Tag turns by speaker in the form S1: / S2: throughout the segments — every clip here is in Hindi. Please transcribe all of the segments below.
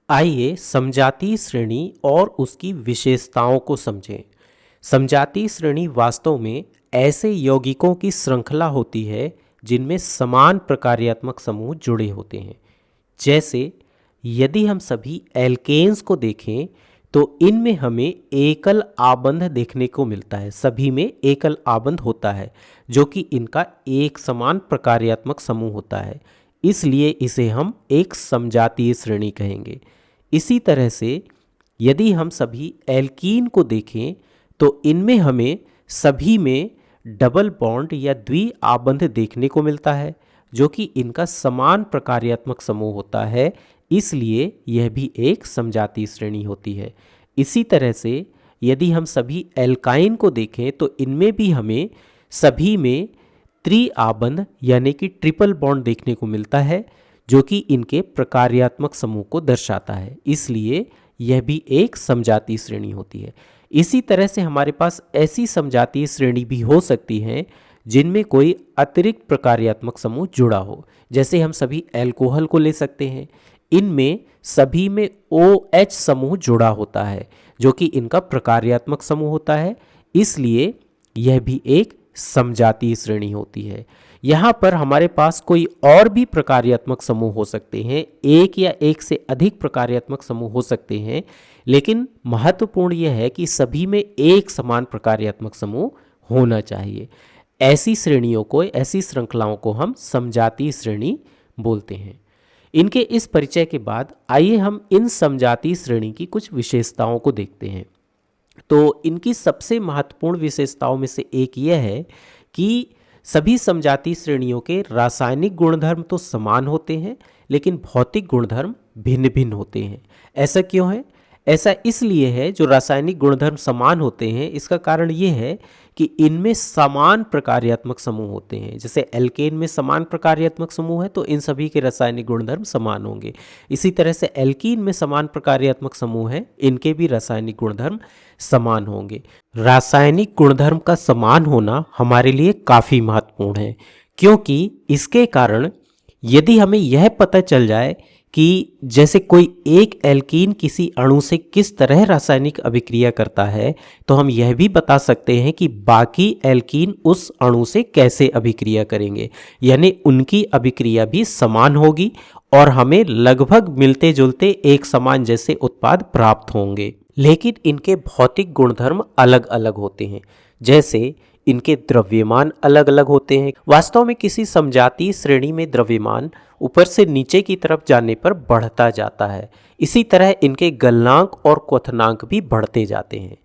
S1: आइए समजातीय श्रेणी और उसकी विशेषताओं को समझें। समजातीय श्रेणी वास्तव में ऐसे यौगिकों की श्रृंखला होती है जिनमें समान प्रकार्यात्मक समूह जुड़े होते हैं। जैसे यदि हम सभी एल्केन्स को देखें तो इनमें हमें एकल आबंध देखने को मिलता है। सभी में एकल आबंध होता है जो कि इनका एक समान प्रकार्यात्मक समूह होता है, इसलिए इसे हम एक समजातीय श्रेणी कहेंगे। इसी तरह से यदि हम सभी एल्कीन को देखें तो इनमें हमें सभी में डबल बॉन्ड या द्वि आबंध देखने को मिलता है जो कि इनका समान प्रकार्यात्मक समूह होता है, इसलिए यह भी एक समजातीय श्रेणी होती है। इसी तरह से यदि हम सभी एल्काइन को देखें तो इनमें भी हमें सभी में त्रि आबंध यानी कि ट्रिपल बॉन्ड देखने को मिलता है जो कि इनके प्रकार्यात्मक समूह को दर्शाता है, इसलिए यह भी एक समजातीय श्रेणी होती है। इसी तरह से हमारे पास ऐसी समजातीय श्रेणी भी हो सकती हैं जिनमें कोई अतिरिक्त प्रकार्यात्मक समूह जुड़ा हो। जैसे हम सभी अल्कोहल को ले सकते हैं, इनमें सभी में OH समूह जुड़ा होता है जो कि इनका प्रकार्यात्मक समूह होता है, इसलिए यह भी एक समजातीय श्रेणी होती है। यहाँ पर हमारे पास कोई और भी प्रकार्यात्मक समूह हो सकते हैं, एक या एक से अधिक प्रकार्यात्मक समूह हो सकते हैं, लेकिन महत्वपूर्ण यह है कि सभी में एक समान प्रकार्यात्मक समूह होना चाहिए। ऐसी श्रेणियों को, ऐसी श्रृंखलाओं को हम समजातीय श्रेणी बोलते हैं। इनके इस परिचय के बाद आइए हम इन समजातीय श्रेणी की कुछ विशेषताओं को देखते हैं। तो इनकी सबसे महत्वपूर्ण विशेषताओं में से एक यह है कि सभी समजातीय श्रेणियों के रासायनिक गुणधर्म तो समान होते हैं लेकिन भौतिक गुणधर्म भिन्न भिन्न होते हैं। ऐसा क्यों है? ऐसा इसलिए है, जो रासायनिक गुणधर्म समान होते हैं इसका कारण ये है कि इनमें समान प्रकार्यात्मक समूह होते हैं। जैसे एल्केन में समान प्रकार्यात्मक समूह है तो इन सभी के रासायनिक गुणधर्म समान होंगे। इसी तरह से एल्कीन में समान प्रकार्यात्मक समूह है, इनके भी रासायनिक गुणधर्म समान होंगे। रासायनिक गुणधर्म का समान होना हमारे लिए काफ़ी महत्वपूर्ण है, क्योंकि इसके कारण यदि हमें यह पता चल जाए कि जैसे कोई एक एल्कीन किसी अणु से किस तरह रासायनिक अभिक्रिया करता है, तो हम यह भी बता सकते हैं कि बाकी एल्कीन उस अणु से कैसे अभिक्रिया करेंगे, यानी उनकी अभिक्रिया भी समान होगी और हमें लगभग मिलते जुलते एक समान जैसे उत्पाद प्राप्त होंगे। लेकिन इनके भौतिक गुणधर्म अलग अलग होते हैं, जैसे इनके द्रव्यमान अलग अलग होते हैं। वास्तव में किसी समजातीय श्रेणी में द्रव्यमान ऊपर से नीचे की तरफ जाने पर बढ़ता जाता है, इसी तरह इनके गलनांक और क्वथनांक भी बढ़ते जाते हैं।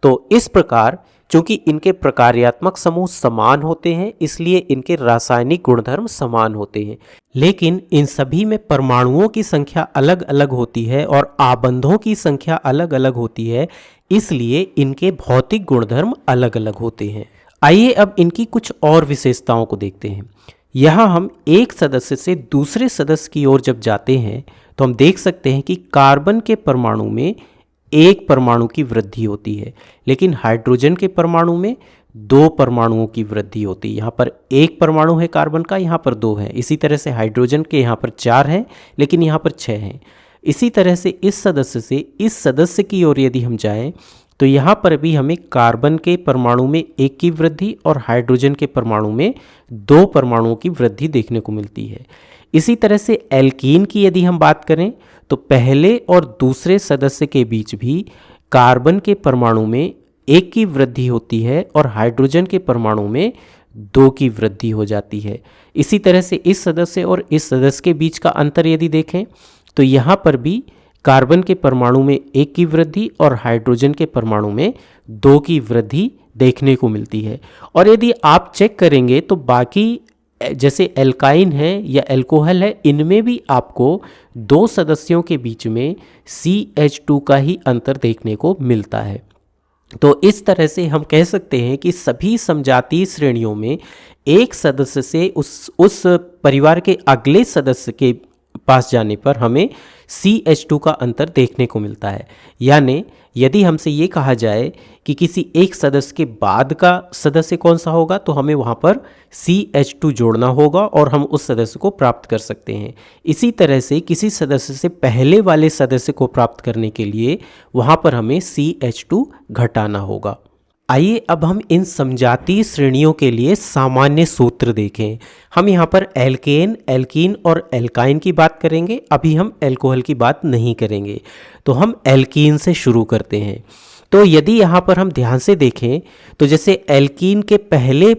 S1: तो इस प्रकार चूंकि इनके प्रकार्यात्मक समूह समान होते हैं, इसलिए इनके रासायनिक गुणधर्म समान होते हैं, लेकिन इन सभी में परमाणुओं की संख्या अलग अलग होती है और आबंधों की संख्या अलग अलग होती है, इसलिए इनके भौतिक गुणधर्म अलग अलग होते हैं। आइए अब इनकी कुछ और विशेषताओं को देखते हैं। यहाँ हम एक सदस्य से दूसरे सदस्य की ओर जब जाते हैं तो हम देख सकते हैं कि कार्बन के परमाणु में एक परमाणु की वृद्धि होती है, लेकिन हाइड्रोजन के परमाणु में दो परमाणुओं की वृद्धि होती है। यहाँ पर एक परमाणु है कार्बन का, यहाँ पर दो है। इसी तरह से हाइड्रोजन के यहाँ पर 4 हैं, लेकिन यहाँ पर 6 हैं। इसी तरह से इस सदस्य से इस सदस्य की ओर यदि हम जाएं तो यहाँ पर भी हमें कार्बन के परमाणु में 1 की वृद्धि और हाइड्रोजन के परमाणु में 2 परमाणुओं की वृद्धि देखने को मिलती है। इसी तरह से एल्कीन की यदि हम बात करें तो पहले और दूसरे सदस्य के बीच भी कार्बन के परमाणु में 1 की वृद्धि होती है और हाइड्रोजन के परमाणु में 2 की वृद्धि हो जाती है। इसी तरह से इस सदस्य और इस सदस्य के बीच का अंतर यदि देखें तो यहाँ पर भी कार्बन के परमाणु में 1 की वृद्धि और हाइड्रोजन के परमाणु में 2 की वृद्धि देखने को मिलती है। और यदि आप चेक करेंगे तो बाकी जैसे एल्काइन है या अल्कोहल है, इनमें भी आपको 2 सदस्यों के बीच में CH2 का ही अंतर देखने को मिलता है। तो इस तरह से हम कह सकते हैं कि सभी समजातीय श्रेणियों में एक सदस्य से उस परिवार के अगले सदस्य के पास जाने पर हमें CH2 का अंतर देखने को मिलता है। यानी यदि हमसे ये कहा जाए कि किसी एक सदस्य के बाद का सदस्य कौन सा होगा, तो हमें वहाँ पर CH2 जोड़ना होगा और हम उस सदस्य को प्राप्त कर सकते हैं। इसी तरह से किसी सदस्य से पहले वाले सदस्य को प्राप्त करने के लिए वहाँ पर हमें CH2 घटाना होगा। आइए अब हम इन समजातीय श्रेणियों के लिए सामान्य सूत्र देखें। हम यहाँ पर एल्केन, एल्कीन और एल्काइन की बात करेंगे, अभी हम एल्कोहल की बात नहीं करेंगे। तो हम एल्कीन से शुरू करते हैं। तो यदि यहाँ पर हम ध्यान से देखें तो जैसे एल्कीन के पहले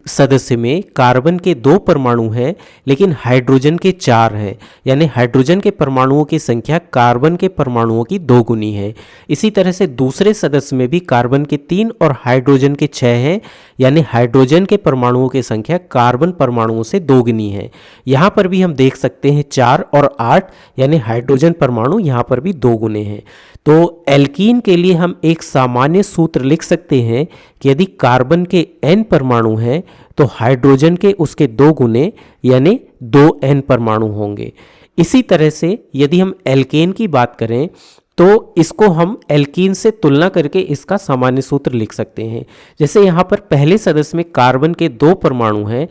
S1: सदस्य में कार्बन के 2 परमाणु हैं लेकिन हाइड्रोजन के 4 हैं, यानी हाइड्रोजन के परमाणुओं की संख्या कार्बन के परमाणुओं की 2 गुनी है। इसी तरह से दूसरे सदस्य में भी कार्बन के 3 और हाइड्रोजन के 6 हैं, यानी हाइड्रोजन के परमाणुओं की संख्या कार्बन परमाणुओं से 2 गुनी है। यहाँ पर भी हम देख सकते हैं 4 और 8, यानी हाइड्रोजन परमाणु यहाँ पर भी 2 गुने हैं। तो एल्कीन के लिए हम एक सामान्य सूत्र लिख सकते हैं कि यदि कार्बन के n परमाणु हैं तो हाइड्रोजन के उसके 2 गुने यानी 2n परमाणु होंगे। इसी तरह से यदि हम एल्केन की बात करें तो इसको हम एल्कीन से तुलना करके इसका सामान्य सूत्र लिख सकते हैं। जैसे यहाँ पर पहले सदस्य में कार्बन के 2 परमाणु हैं,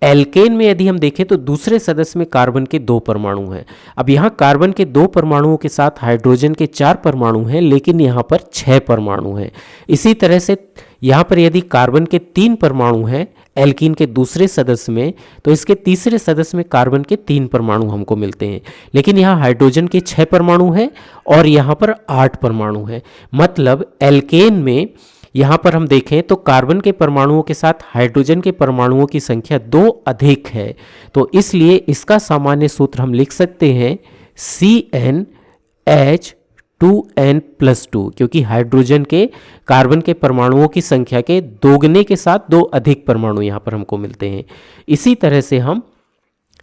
S1: एल्केन में यदि हम देखें तो दूसरे सदस्य में कार्बन के 2 परमाणु हैं। अब यहाँ कार्बन के 2 परमाणुओं के साथ हाइड्रोजन के 4 परमाणु हैं, लेकिन यहाँ पर 6 परमाणु हैं। इसी तरह से यहाँ पर यदि कार्बन के 3 परमाणु हैं एल्कीन के दूसरे सदस्य में, तो इसके तीसरे सदस्य में कार्बन के 3 परमाणु हमको मिलते हैं, लेकिन यहाँ हाइड्रोजन के 6 परमाणु हैं और यहाँ पर 8 परमाणु हैं। मतलब एल्केन में यहाँ पर हम देखें तो कार्बन के परमाणुओं के साथ हाइड्रोजन के परमाणुओं की संख्या 2 अधिक है। तो इसलिए इसका सामान्य सूत्र हम लिख सकते हैं CnH2n+2, क्योंकि हाइड्रोजन के कार्बन के परमाणुओं की संख्या के दोगुने के साथ 2 अधिक परमाणु यहाँ पर हमको मिलते हैं। इसी तरह से हम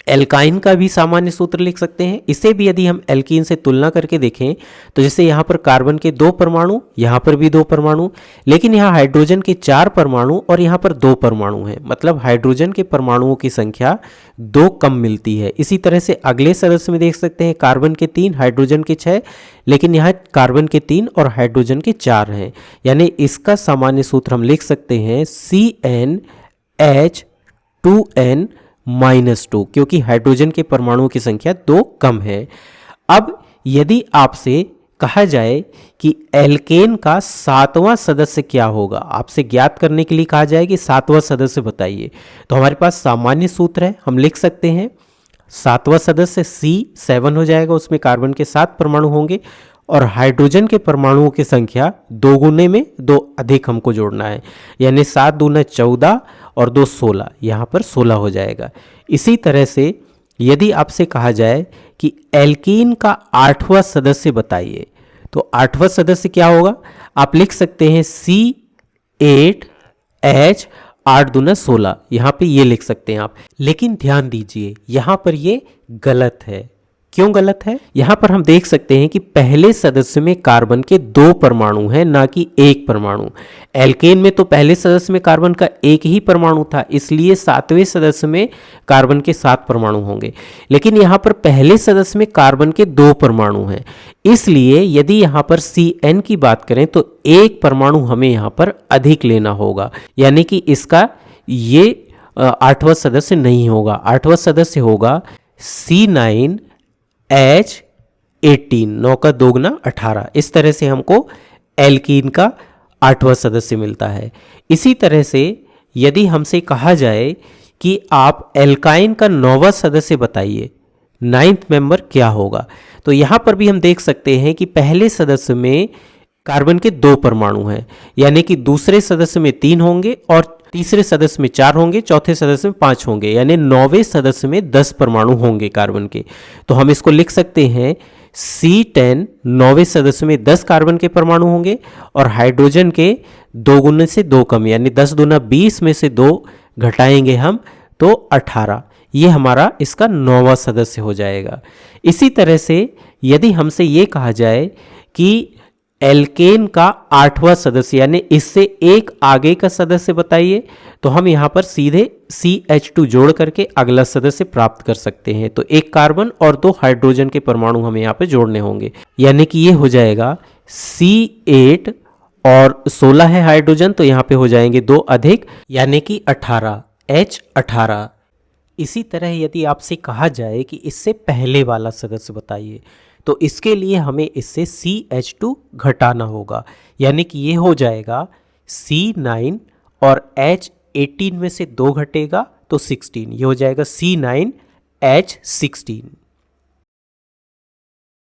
S1: एल्काइन का भी सामान्य सूत्र लिख सकते हैं। इसे भी यदि हम एल्कीन से तुलना करके देखें तो जैसे यहाँ पर कार्बन के 2 परमाणु, यहाँ पर भी 2 परमाणु, लेकिन यहाँ हाइड्रोजन के 4 परमाणु और यहाँ पर 2 परमाणु हैं। मतलब हाइड्रोजन के परमाणुओं की संख्या 2 कम मिलती है। इसी तरह से अगले सदस्य में देख सकते हैं कार्बन के 3, हाइड्रोजन के 6, लेकिन यहाँ कार्बन के 3 और हाइड्रोजन के 4 हैं। यानी इसका सामान्य सूत्र हम लिख सकते हैं CnH2n-2, क्योंकि हाइड्रोजन के परमाणुओं की संख्या 2 कम है। अब यदि आपसे कहा जाए कि एल्केन का 7वां सदस्य क्या होगा, आपसे ज्ञात करने के लिए कहा जाए कि 7वां सदस्य बताइए, तो हमारे पास सामान्य सूत्र है, हम लिख सकते हैं 7वां सदस्य C7 हो जाएगा, उसमें कार्बन के 7 परमाणु होंगे और हाइड्रोजन के परमाणुओं की संख्या 2 गुने में 2 अधिक हमको जोड़ना है, यानी 7 दूना 14 और 2 16, यहाँ पर 16 हो जाएगा। इसी तरह से यदि आपसे कहा जाए कि एल्कीन का 8वां सदस्य बताइए, तो 8वां सदस्य क्या होगा, आप लिख सकते हैं C8H, 8 दूना 16, यहाँ पे ये लिख सकते हैं आप। लेकिन ध्यान दीजिए यहाँ पर ये गलत है। क्यों गलत है? यहाँ पर हम देख सकते हैं कि पहले सदस्य में कार्बन के 2 परमाणु हैं, ना कि 1 परमाणु। एल्केन में तो पहले सदस्य में कार्बन का 1 ही परमाणु था, इसलिए 7वें सदस्य में कार्बन के 7 परमाणु होंगे। लेकिन यहाँ पर पहले सदस्य में कार्बन के 2 परमाणु हैं, इसलिए यदि यहाँ पर Cn की बात करें तो 1 परमाणु हमें यहाँ पर अधिक लेना होगा, यानी कि इसका ये 8वां सदस्य नहीं होगा। 8वां सदस्य होगा C9H18, 9 का 2 गुना 18। इस तरह से हमको एल्कीन का 8वां सदस्य मिलता है। इसी तरह से यदि हमसे कहा जाए कि आप एल्काइन का 9वां सदस्य बताइए, 9th मेंबर क्या होगा, तो यहाँ पर भी हम देख सकते हैं कि पहले सदस्य में कार्बन के 2 परमाणु हैं, यानी कि दूसरे सदस्य में 3 होंगे और तीसरे सदस्य में 4 होंगे, चौथे सदस्य में 5 होंगे, यानी 9वें सदस्य में 10 परमाणु होंगे कार्बन के। तो हम इसको लिख सकते हैं C10, 9वें सदस्य में 10 कार्बन के परमाणु होंगे और हाइड्रोजन के 2 गुने से 2 कम, यानी 10 दूना 20 में से 2 घटाएंगे हम तो 18। ये हमारा इसका 9वां सदस्य हो जाएगा। इसी तरह से यदि हमसे ये कहा जाए कि एल्केन का 8वां सदस्य यानी इससे एक आगे का सदस्य बताइए, तो हम यहाँ पर सीधे CH2 जोड़ करके अगला सदस्य प्राप्त कर सकते हैं। तो एक कार्बन और 2 हाइड्रोजन के परमाणु हमें यहाँ पे जोड़ने होंगे, यानी कि ये हो जाएगा C8 और 16 है हाइड्रोजन, तो यहाँ पे हो जाएंगे 2 अधिक यानी कि 18 H18। इसी तरह यदि आपसे कहा जाए कि इससे पहले वाला सदस्य बताइए, तो इसके लिए हमें इससे CH2 घटाना होगा, यानी कि ये हो जाएगा C9 और H18 में से 2 घटेगा तो 16, ये हो जाएगा C9H16।